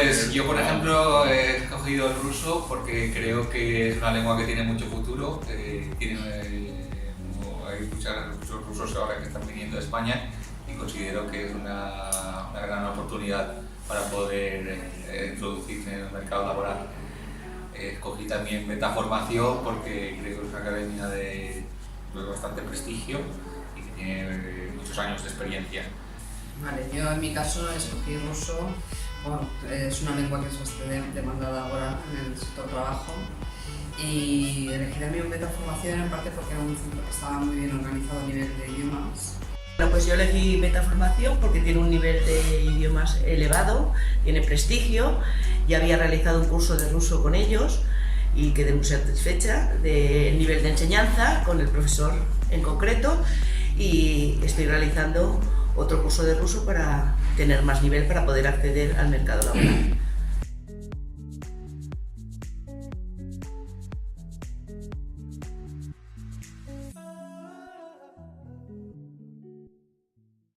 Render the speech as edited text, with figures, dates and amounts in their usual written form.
Pues yo, por ejemplo, he escogido el ruso porque creo que es una lengua que tiene mucho futuro. Hay muchos rusos ahora que están viniendo a España y considero que es una gran oportunidad para poder introducirse en el mercado laboral. Escogí también Metaformación porque creo que es una academia de bastante prestigio y que tiene muchos años de experiencia. Vale, yo en mi caso escogí ruso. Bueno, es una lengua que es bastante demandada ahora en el sector trabajo y elegí también Metaformación en parte porque era un centro que estaba muy bien organizado a nivel de idiomas. Bueno, pues yo elegí Metaformación porque tiene un nivel de idiomas elevado, tiene prestigio, ya había realizado un curso de ruso con ellos y quedé muy satisfecha del nivel de enseñanza con el profesor en concreto y estoy realizando otro curso de ruso para tener más nivel para poder acceder al mercado laboral.